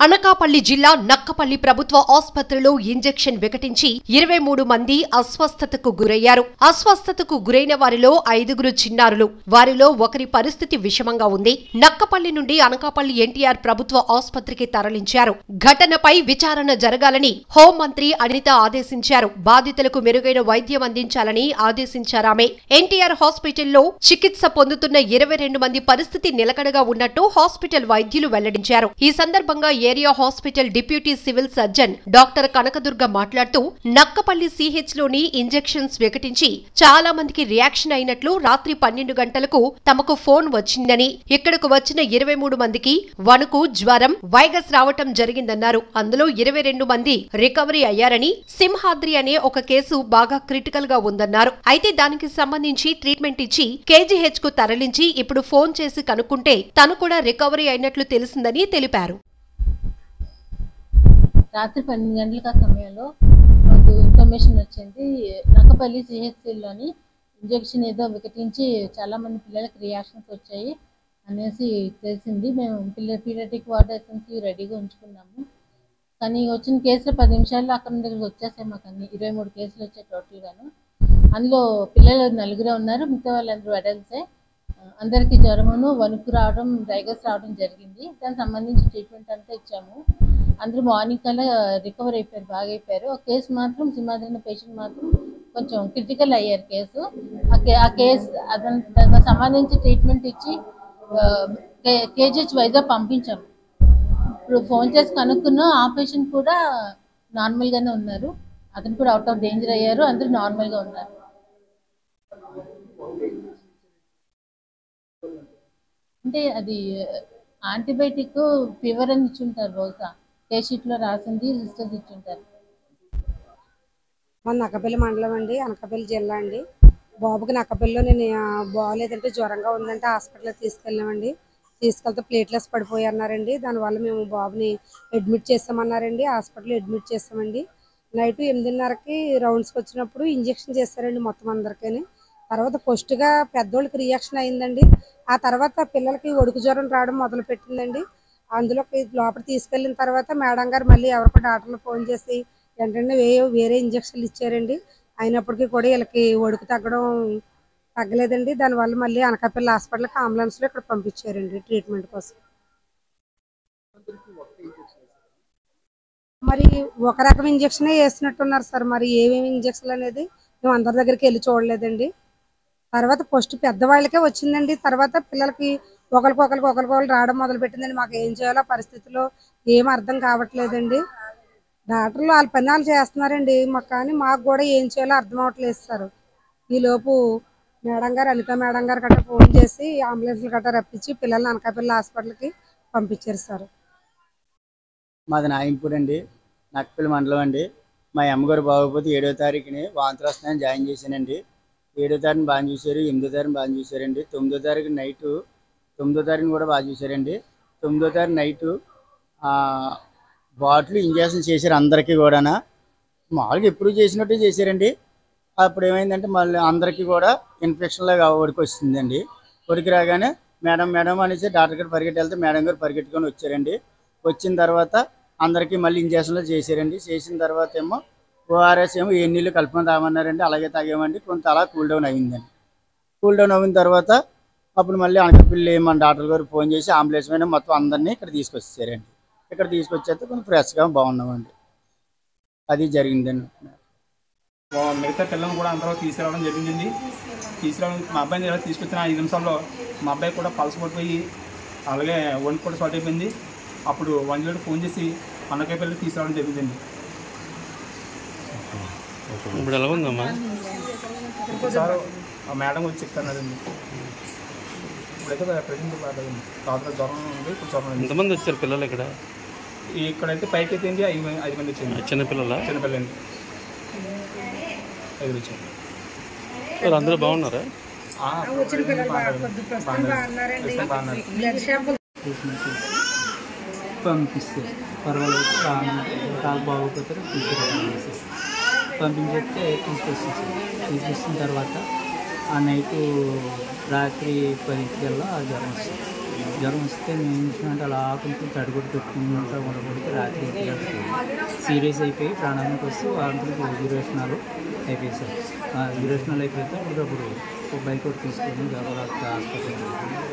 అనకాపల్లి జిల్లా నక్కపల్లి ప్రభుత్వ ఆసుపత్రిలో ఇంజెక్షన్ వికటించి 23 మంది అస్వస్థతకు గురయ్యారు. అస్వస్థతకు గురైన వారిలో 5గురు చిన్నారులు. వారిలో ఒకరి పరిస్థితి విషమంగా ఉంది. నక్కపల్లి నుండి అనకాపల్లి ఎన్టీఆర్ ప్రభుత్వ ఆసుపత్రికి తరలించారు. ఘటనపై విచారణ జరగాలని హోంమంత్రి అనిత ఆదేశించారు. బాధితులకు మెరుగైన వైద్యం అందించాలని ఆదేశించారామె. ఎన్టీఆర్ హాస్పిటల్లో చికిత్స పొందుతున్న 22 మంది పరిస్థితి నిలకడగా ఉన్నట్టు హాస్పిటల్ వైద్యులు వెల్లడించారు. ఈ సందర్భంగా area hospital deputy civil surgeon doctor Kanakadurga మాట్లాడుతూ నక్కపల్లి సిహెచ్ లోని ఇంజెక్షన్స్ వికటించి చాలా మందికి రియాక్షన్ అయినట్లు రాత్రి 12 గంటలకు తమకు ఫోన్ వచ్చిందని, ఇక్కడకు వచ్చిన 23 మందికి వణుకు, జ్వరం, వైగస్ రావటం జరిగిందన్నారు. అందులో 22 మంది రికవరీ అయ్యారని, సింహాద్రి అనే ఒక కేసు బాగా క్రిటికల్ గా ఉందన్నారు. అయితే దానికి సంబంధించి ట్రీట్మెంట్ ఇచ్చి కేజీహెచ్ కు తరలించి ఇప్పుడు ఫోన్ చేసి కనుక్కుంటే తను కూడా రికవరీ అయినట్లు తెలిసిందని తెలిపారు. రాత్రి 12 గంటల సమయంలో మాకు ఇన్ఫర్మేషన్ వచ్చింది. నక్కపల్లి సిహెచ్సిలోని ఇంజెక్షన్ ఏదో వికటించి చాలామంది పిల్లలకి రియాక్షన్స్ వచ్చాయి అనేసి తెలిసింది. మేము పీడియాట్రిక్ వార్డ్ ఎస్ఎన్సీ రెడీగా ఉంచుకున్నాము. కానీ వచ్చిన కేసులు 10 నిమిషాల్లో అక్కడ దగ్గరికి వచ్చేసాయి. మాకు అన్ని 23 కేసులు వచ్చాయి టోటల్గాను. అందులో పిల్లలు 4 ఉన్నారు. మిగతా వాళ్ళందరూ అడల్ట్సే. అందరికీ జ్వరమును, వణుకు రావడం, వైగస్ రావడం జరిగింది. దానికి సంబంధించి ట్రీట్మెంట్ అంతా ఇచ్చాము. అందరూ మార్నింగ్ కల్లా రికవర్ అయిపోయారు, బాగా అయిపోయారు. ఒక కేసు మాత్రం సింహాద్రి అనే పేషెంట్ మాత్రం కొంచెం క్రిటికల్ అయ్యారు కేసు. ఆ కేసు దానికి సంబంధించి ట్రీట్మెంట్ ఇచ్చి కేజీహెచ్ వైజాగ్ పంపించాము. ఇప్పుడు ఫోన్ చేసి కనుక్కున్నాం. ఆ పేషెంట్ కూడా నార్మల్గానే ఉన్నారు. అతను కూడా అవుట్ ఆఫ్ డేంజర్ అయ్యారు. అందరూ నార్మల్గా ఉన్నారు. అంటే అది యాంటీబయాటిక్ ఫీవర్ అని ఇచ్చుంటారు. బహుశా కేషీట్లో రాసింది సిస్టర్స్ ఇచ్చుంటారు. మన నక్కపల్లి మండలం అండి, అనకాపల్లి జిల్లా అండి. బాబుకి నక్కపల్లిలో నేను బాగోలేదంటే, జ్వరంగా ఉందంటే హాస్పిటల్కి తీసుకెళ్ళామండి. తీసుకెళ్తే ప్లేట్లెస్ పడిపోయి అన్నారండి. దానివల్ల మేము బాబుని అడ్మిట్ చేస్తామన్నారండి. హాస్పిటల్లో అడ్మిట్ చేస్తామండి. నైట్ 8:30కి రౌండ్స్కి వచ్చినప్పుడు ఇంజెక్షన్ చేస్తారండి మొత్తం అందరికీ. తర్వాత ఫస్ట్గా పెద్దోళ్ళకి రియాక్షన్ అయిందండి. ఆ తర్వాత పిల్లలకి ఒడుకు జ్వరం రావడం మొదలు పెట్టిందండి. అందులోకి లోపల తీసుకెళ్ళిన తర్వాత మేడం గారు మళ్ళీ ఎవరికో డాక్టర్లు ఫోన్ చేసి వెంటనే వేరే ఇంజక్షన్లు ఇచ్చారండి. అయినప్పటికీ కూడా వీళ్ళకి ఒడుకు తగ్గలేదండి. దానివల్ల మళ్ళీ అనకాపల్లి హాస్పిటల్కి అంబులెన్స్లో ఇక్కడ పంపించారండి ట్రీట్మెంట్ కోసం. మరి ఒక రకం ఇంజక్షనే వేస్తున్నట్టున్నారు సార్. మరి ఏమేమి ఇంజక్షన్లు అనేది మేము అందరి దగ్గరికి వెళ్ళి చూడలేదండి. తర్వాత ఫస్ట్ పెద్దవాళ్ళకే వచ్చిందండి. తర్వాత పిల్లలకి ఒకరికొకరు రావడం మొదలు పెట్టిందండి. మాకు ఏం చేయాలో పరిస్థితిలో ఏం అర్థం కావట్లేదండి. డాక్టర్లు వాళ్ళ పని వాళ్ళు చేస్తున్నారండి. కానీ మాకు కూడా ఏం చేయాలో అర్థం అవ్వట్లేదు సార్. ఈలోపు మేడం గారు, అనిత మేడం గారు గట్రా ఫోన్ చేసి అంబులెన్స్లు గట్రా రప్పించి పిల్లల్ని అనకాపల్లి హాస్పిటల్కి పంపించారు సార్. మాది నాయంపూడి అండి, నక్కపల్లి మండలం అండి. మా అమ్మగారు బాగోకపోతే 7వ తారీఖుని వాంతులు వస్తున్నాయని జాయిన్ చేశానండి. 7వ తారీఖుని బాగా చూశారు, 8వ తారీఖుని బాగా చూశారండి. 9వ తారీఖు నైటు 9వ తారీఖుని కూడా బాగా చూశారండి. 9వ తారీఖు నైటు బాటిల్ ఇంజక్షన్ చేశారు అందరికీ కూడా. మామూలుగా ఎప్పుడు చేసినట్టు చేశారండి. అప్పుడు ఏమైందంటే మళ్ళీ అందరికీ కూడా ఇన్ఫెక్షన్లాగా ఒడికి వస్తుందండి. ఒడికి రాగానే మేడం అనేసి డాక్టర్ గారు పరిగెట్టి వెళ్తే మేడం గారు పరిగెట్టుకొని వచ్చారండి. వచ్చిన తర్వాత అందరికీ మళ్ళీ ఇంజక్షన్లు చేశారండి. చేసిన తర్వాత ఏమో ఓఆర్ఎస్ ఏమో ఏ నీళ్ళు కలుపుకొని తాగమన్నారండి. అలాగే తాగామండి. కొంత అలా కూల్ డౌన్ అయిందండి. కూల్ డౌన్ అయిన తర్వాత అప్పుడు మళ్ళీ అనకాపల్లి మన డాక్టర్ గారు ఫోన్ చేసి అంబులెన్స్ మీద మొత్తం అందరినీ ఇక్కడ తీసుకొచ్చారండి. ఇక్కడ తీసుకొచ్చేస్తే కొంచెం ఫ్రెష్గా బాగున్నామండి. అది జరిగిందండి. మిగతా పిల్లలను కూడా అందరూ తీసుకురావడం జరిగిందండి. మా అబ్బాయిని ఎలా తీసుకొచ్చిన 5 నిమిషాల్లో మా అబ్బాయి కూడా పల్స్ పడిపోయి అలాగే వణుకు కూడా స్టార్ట్ అయిపోయింది. అప్పుడు 1 ఫోన్ చేసి అనకాపల్లి తీసుకురావడం జరిగిందండి. ఇప్పుడు ఎలా ఉందమ్మా? సార్ ఆ మేడం వచ్చి చెప్తున్నారండి. ఇప్పుడైతే ప్రజెంట్ బాగాలేదండి. రాత్రి జ్వరం ఉంది, ఇప్పుడు జ్వరం. ఎంతమంది వచ్చారు పిల్లలు ఇక్కడ? ఇక్కడైతే పైకి అయితే 5 మంది వచ్చింది. చిన్నపిల్లలండి 5 వచ్చారు. అందరూ బాగున్నారా? పంపిస్తే పర్వాలేదు, కాలు బాగోకపోతే తీసుకురావాలి పంపించేస్తే తీసుకొచ్చిన తర్వాత ఆ నైటు రాత్రి 10 గంటల జ్వరం వస్తుంది. జ్వరం వస్తే మేము ఏం చేసామంటే అలా కొంచెం తడిగుడ్డు పెట్టుకుంటూ ఉండకూడదు. రాత్రి సీరియస్ అయిపోయి ప్రాణానికి వస్తూ వారంతో యూరేషనాలు అయిపోయాయి సార్. యూరేషనాలు అయిపోతే అప్పుడు ఒక బైక్ ఒకటి తీసుకొని గవర్నమెంట్ హాస్పిటల్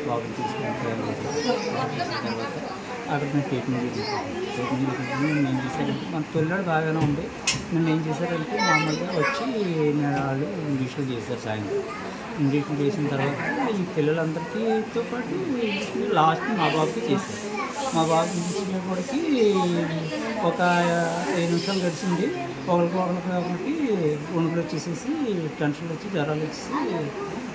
బాబుని తీసుకొని తర్వాత అక్కడ నేను ట్రీట్మెంట్ చేసాను. నేను ఏం చేశారంటే మన తొలినాడు బాగానే ఉంది. నన్ను ఏం చేశారంటే మామూలుగా వచ్చి వాళ్ళు ఇంజక్షన్లు చేశారు సాయంత్రం. ఇంజక్షన్ చేసిన తర్వాత ఈ పిల్లలందరికీతో పాటు లాస్ట్ మా బాబుకి చేశారు. మా బాబు ఇంజక్షన్ ఇవ్వడానికి ఒక 5 నిమిషాలు గడిచింది. ఒకరికి వణుకులు వచ్చేసేసి టెన్షన్లు వచ్చి జ్వరాలు వచ్చేసి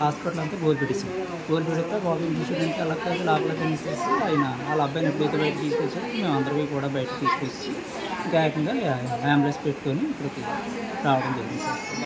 హాస్పిటల్ అంతా గోలు పెట్టేసాం. గోలు పెడితే బాబు ఇంజక్షన్ అంటే అలా కాదు లోపల తినేసేసి ఆయన వాళ్ళ అబ్బాయిని ఎప్పుడైతే బయట తీసుకొచ్చారో మేము అందరికీ కూడా బయట తీసుకొచ్చి ఇంకా ఏకంగా అంబులెన్స్ పెట్టుకొని ఇక్కడికి రావడం జరిగింది సార్.